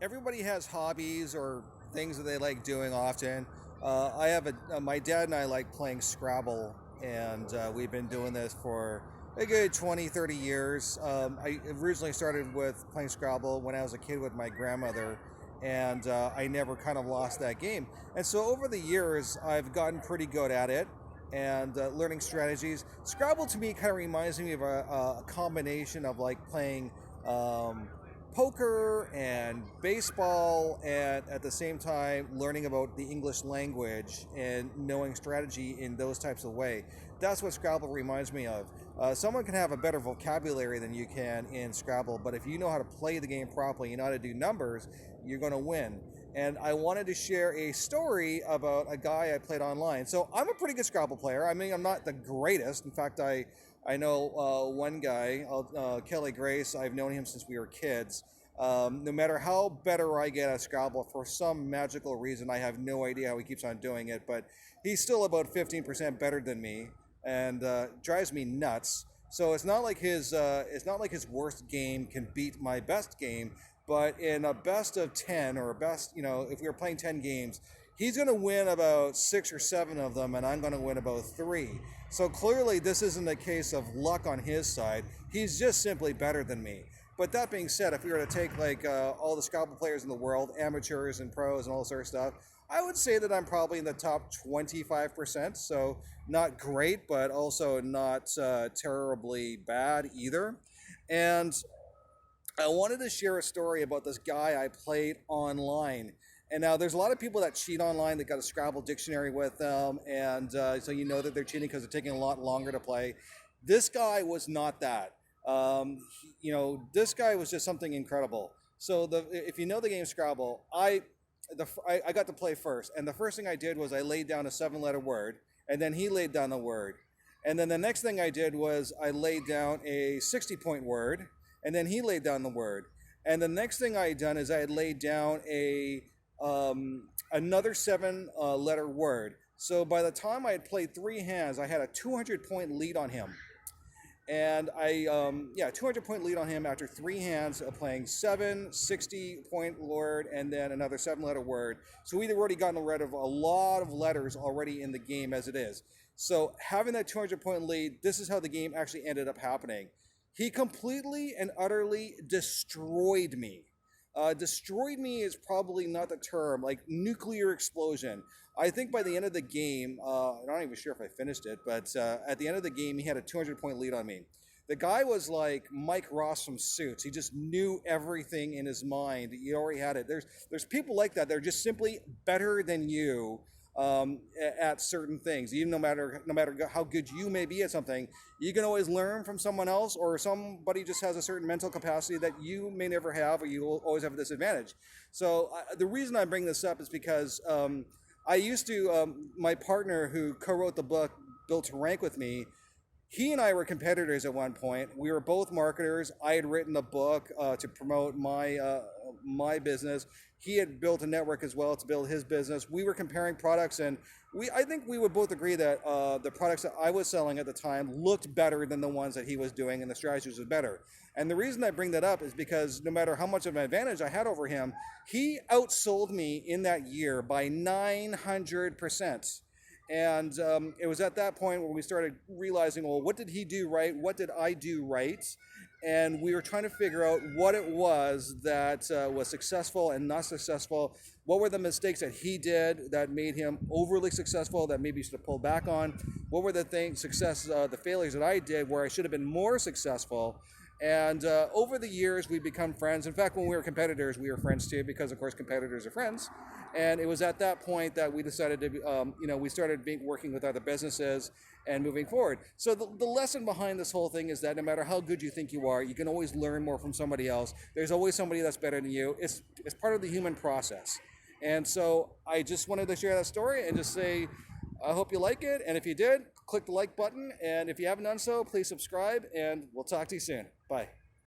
everybody has hobbies or things that they like doing often. I have my dad and I like playing Scrabble, and we've been doing this for a good 20, 30 years. I originally started with playing Scrabble when I was a kid with my grandmother, and I never kind of lost that game. And so over the years, I've gotten pretty good at it and learning strategies. Scrabble to me kind of reminds me of a combination of like playing poker and baseball, and at the same time learning about the English language and knowing strategy in those types of way. That's what Scrabble reminds me of. Someone can have a better vocabulary than you can in Scrabble, but if you know how to play the game properly, you know how to do numbers, you're going to win. And I wanted to share a story about a guy I played online. So I'm a pretty good Scrabble player. I mean, I'm not the greatest. In fact, I know one guy, Kelly Grace. I've known him since we were kids. No matter how better I get at Scrabble, for some magical reason, I have no idea how he keeps on doing it, but he's still about 15% better than me, and drives me nuts. So it's not like his worst game can beat my best game. But in a best of 10 or a best, if we were playing 10 games, he's going to win about 6 or 7 of them, and I'm going to win about 3. So clearly this isn't a case of luck on his side. He's just simply better than me. But that being said, if we were to take like all the Scrabble players in the world, amateurs and pros and all this sort of stuff, I would say that I'm probably in the top 25%. So not great, but also not terribly bad either. And I wanted to share a story about this guy I played online. And now there's a lot of people that cheat online that got a Scrabble dictionary with them, and so you know that they're cheating because they're taking a lot longer to play. This guy was not that. This guy was just something incredible. So if you know the game Scrabble, I got to play first, and the first thing I did was I laid down a 7-letter word, and then he laid down the word. And then the next thing I did was I laid down a 60-point word, and then he laid down the word. And the next thing I had done is I had laid down another 7-letter word. So by the time I had played 3 hands, I had a 200-point lead on him. And 200-point lead on him after 3 hands of playing 60-point word and then another 7-letter word. So we'd already gotten rid of a lot of letters already in the game as it is. So having that 200-point lead, this is how the game actually ended up happening. He completely and utterly destroyed me. Destroyed me is probably not the term, like nuclear explosion. I think by the end of the game, I'm not even sure if I finished it, but at the end of the game, he had a 200-point lead on me. The guy was like Mike Ross from Suits. He just knew everything in his mind. He already had it. There's people like that. They're just simply better than you at certain things. Even no matter how good you may be at something, you can always learn from someone else, or somebody just has a certain mental capacity that you may never have, or you will always have a disadvantage. So the reason I bring this up is because I used to, my partner who co-wrote the book Built to Rank with me, he and I were competitors at one point. We were both marketers. I had written a book to promote my business. He had built a network as well to build his business. We were comparing products, and I think we would both agree that the products that I was selling at the time looked better than the ones that he was doing, and the strategies was better. And the reason I bring that up is because no matter how much of an advantage I had over him, he outsold me in that year by 900%. And it was at that point where we started realizing, well, what did he do right? What did I do right? And we were trying to figure out what it was that was successful and not successful. What were the mistakes that he did that made him overly successful that maybe he should have pulled back on? What were the the failures that I did where I should have been more successful? And over the years, we've become friends. In fact, when we were competitors, we were friends too, because of course competitors are friends. And it was at that point that we decided to, we started working with other businesses and moving forward. So the lesson behind this whole thing is that no matter how good you think you are, you can always learn more from somebody else. There's always somebody that's better than you. It's part of the human process. And so I just wanted to share that story and just say, I hope you like it. And if you did, click the like button. And if you haven't done so, please subscribe, and we'll talk to you soon. Bye.